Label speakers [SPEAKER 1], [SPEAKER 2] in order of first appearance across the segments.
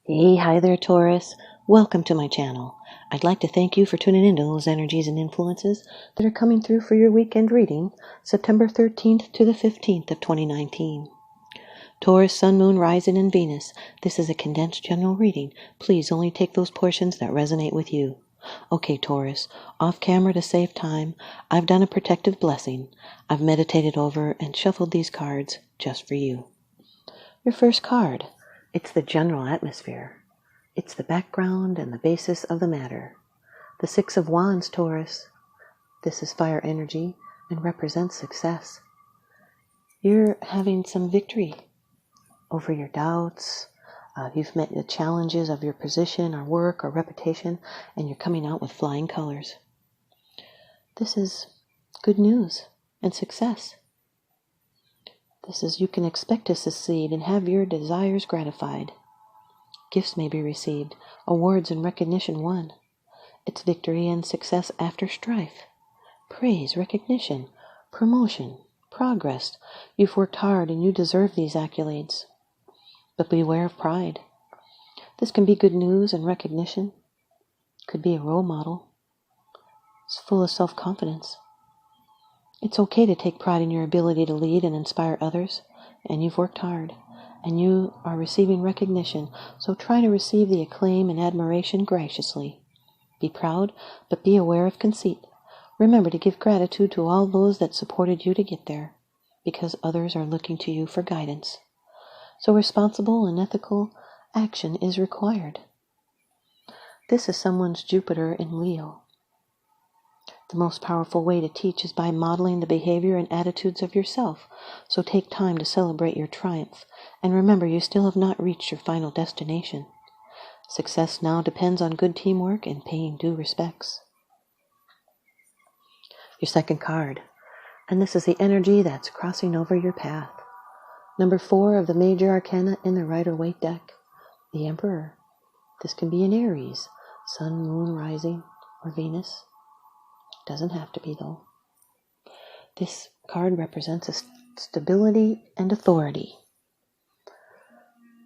[SPEAKER 1] Hey, hi there, Taurus. Welcome to my channel. I'd like to thank you for tuning into those energies and influences that are coming through for your weekend reading, September 13th to the 15th of 2019. Taurus, Sun, Moon, Rising, and Venus. This is a condensed general reading. Please only take those portions that resonate with you. Okay, Taurus, off camera to save time, I've done a protective blessing. I've meditated over and shuffled these cards just for you. Your first card. It's the general atmosphere. It's the background and the basis of the matter. The Six of Wands, Taurus. This is fire energy and represents success. You're having some victory over your doubts. You've met the challenges of your position or work or reputation, and you're coming out with flying colors. This is good news and success. This is you can expect to succeed and have your desires gratified. Gifts may be received, awards and recognition won. It's victory and success after strife. Praise, recognition, promotion, progress. You've worked hard and you deserve these accolades. But beware of pride. This can be good news and recognition. Could be a role model. It's full of self-confidence. It's okay to take pride in your ability to lead and inspire others, and you've worked hard, and you are receiving recognition, so try to receive the acclaim and admiration graciously. Be proud, but be aware of conceit. Remember to give gratitude to all those that supported you to get there, because others are looking to you for guidance. So responsible and ethical action is required. This is someone's Jupiter in Leo. The most powerful way to teach is by modeling the behavior and attitudes of yourself, so take time to celebrate your triumph, and remember you still have not reached your final destination. Success now depends on good teamwork and paying due respects. Your second card, and this is the energy that's crossing over your path. Number 4 of the major arcana in the Rider-Waite deck, the Emperor. This can be an Aries, Sun, Moon, Rising, or Venus. Doesn't have to be, though. This card represents a stability and authority.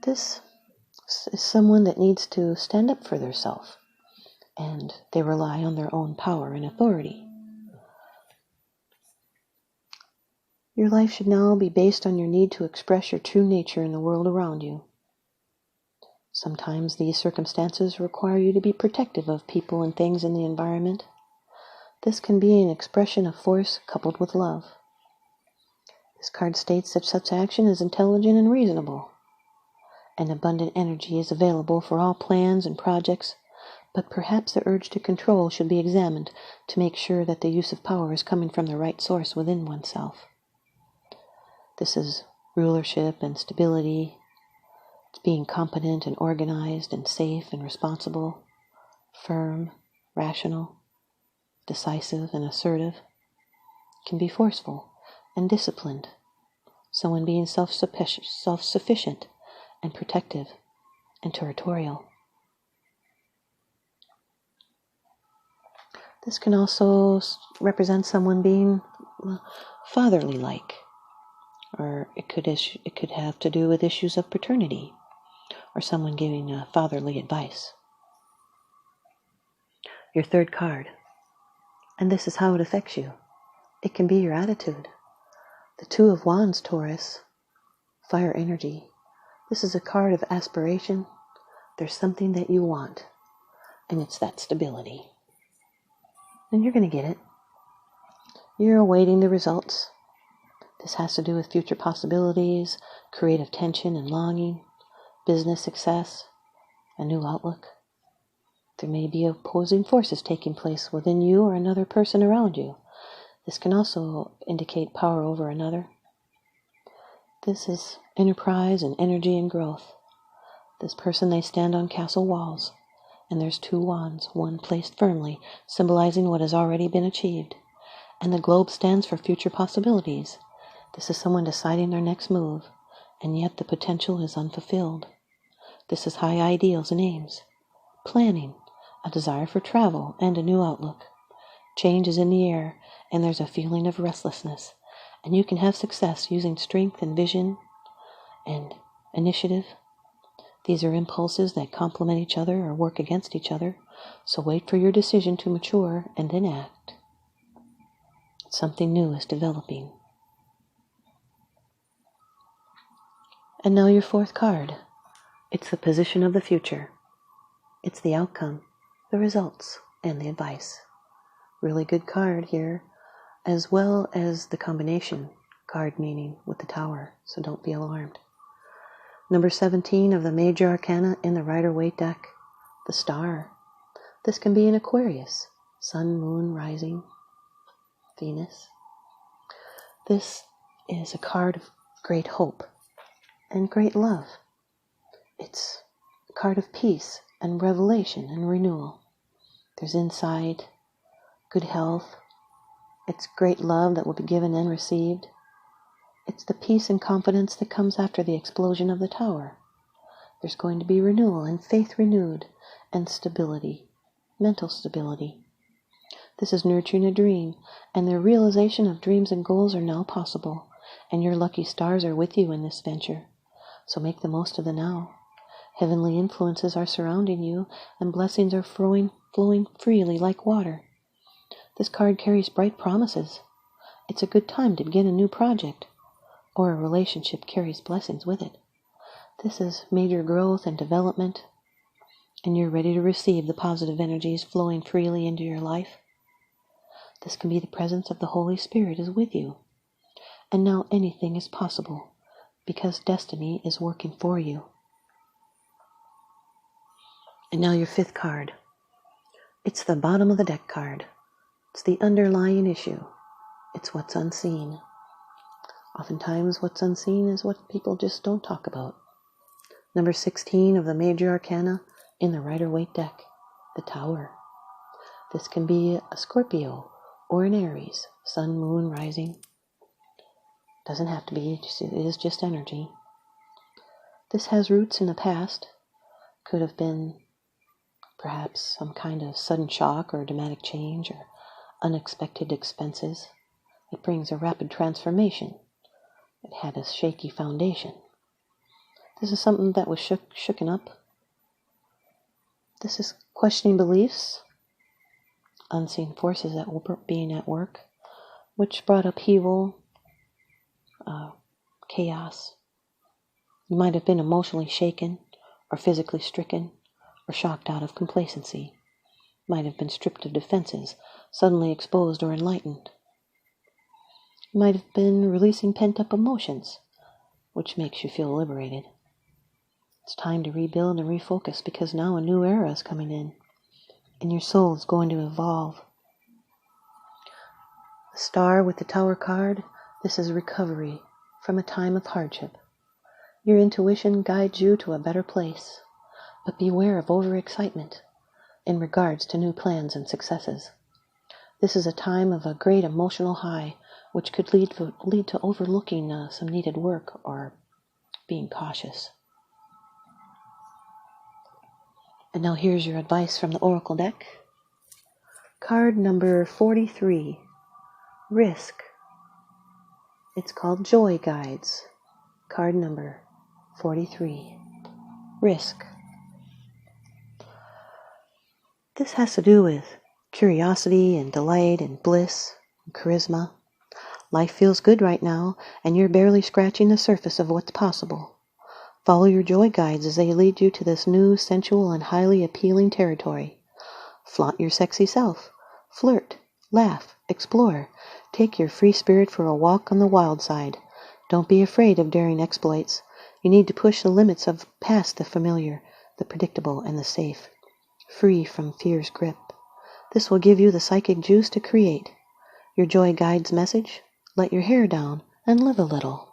[SPEAKER 1] This is someone that needs to stand up for themselves, and they rely on their own power and authority. Your life should now be based on your need to express your true nature in the world around you. Sometimes these circumstances require you to be protective of people and things in the environment. This can be an expression of force coupled with love. This card states that such action is intelligent and reasonable. An abundant energy is available for all plans and projects, but perhaps the urge to control should be examined to make sure that the use of power is coming from the right source within oneself. This is rulership and stability. It's being competent and organized and safe and responsible, firm, rational, decisive and assertive. Can be forceful and disciplined. Someone being self-sufficient and protective and territorial. This can also represent someone being fatherly-like, or it could have to do with issues of paternity, or someone giving fatherly advice. Your third card. And this is how it affects you. It can be your attitude. The Two of Wands, Taurus, fire energy. This is a card of aspiration. There's something that you want, and it's that stability. And you're going to get it. You're awaiting the results. This has to do with future possibilities, creative tension and longing, business success, a new outlook. There may be opposing forces taking place within you or another person around you. This can also indicate power over another. This is enterprise and energy and growth. This person, they stand on castle walls, and there's 2 wands, one placed firmly, symbolizing what has already been achieved. And the globe stands for future possibilities. This is someone deciding their next move, and yet the potential is unfulfilled. This is high ideals and aims, planning, a desire for travel, and a new outlook. Change is in the air, and there's a feeling of restlessness, and you can have success using strength and vision and initiative These are impulses that complement each other or work against each other, so wait for your decision to mature and then act. Something new is developing. And now your fourth card. It's the position of the future. It's the outcome, the results, and the advice. Really good card here, as well as the combination card meaning with the Tower, so don't be alarmed. Number 17 of the Major Arcana in the Rider-Waite deck, the Star. This can be an Aquarius, Sun, Moon, Rising, Venus. This is a card of great hope and great love. It's a card of peace and revelation and renewal. There's insight, good health. It's great love that will be given and received. It's the peace and confidence that comes after the explosion of the Tower. There's going to be renewal and faith renewed and stability, mental stability. This is nurturing a dream, and the realization of dreams and goals are now possible, and your lucky stars are with you in this venture. So make the most of the now. Heavenly influences are surrounding you, and blessings are flowing freely like water. This card carries bright promises. It's a good time to begin a new project, or a relationship carries blessings with it. This is major growth and development, and you're ready to receive the positive energies flowing freely into your life. This can be the presence of the Holy Spirit is with you. And now anything is possible, because destiny is working for you. And now your fifth card. It's the bottom of the deck card. It's the underlying issue. It's what's unseen. Oftentimes what's unseen is what people just don't talk about. Number 16 of the Major Arcana in the Rider-Waite deck, the Tower. This can be a Scorpio or an Aries, Sun, Moon, Rising. Doesn't have to be, it is just energy. This has roots in the past. Could have been perhaps some kind of sudden shock or dramatic change or unexpected expenses. It brings a rapid transformation. It had a shaky foundation. This is something that was shooken up. This is questioning beliefs, unseen forces being at work, which brought upheaval, chaos. You might have been emotionally shaken, or physically stricken, or shocked out of complacency. Might have been stripped of defenses, suddenly exposed or enlightened. You might have been releasing pent-up emotions, which makes you feel liberated. It's time to rebuild and refocus, because now a new era is coming in, and your soul is going to evolve. The Star with the Tower card, this is recovery from a time of hardship. Your intuition guides you to a better place, but beware of overexcitement in regards to new plans and successes. This is a time of a great emotional high, which could lead to overlooking some needed work or being cautious. And now here's your advice from the Oracle deck. Card number 43, Risk. It's called Joy Guides. Card number 43, Risk. This has to do with curiosity and delight and bliss and charisma. Life feels good right now, and you're barely scratching the surface of what's possible. Follow your joy guides as they lead you to this new, sensual, and highly appealing territory. Flaunt your sexy self. Flirt, laugh, explore. Take your free spirit for a walk on the wild side. Don't be afraid of daring exploits. You need to push the limits of past the familiar, the predictable, and the safe. Free from fear's grip. This will give you the psychic juice to create. Your joy guides message: let your hair down and live a little.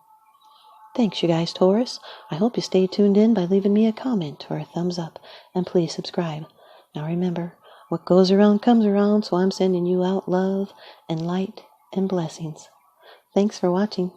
[SPEAKER 1] Thanks, you guys, Taurus. I hope you stay tuned in by leaving me a comment or a thumbs up, and please subscribe. Now remember, what goes around comes around, so I'm sending you out love and light and blessings. Thanks for watching.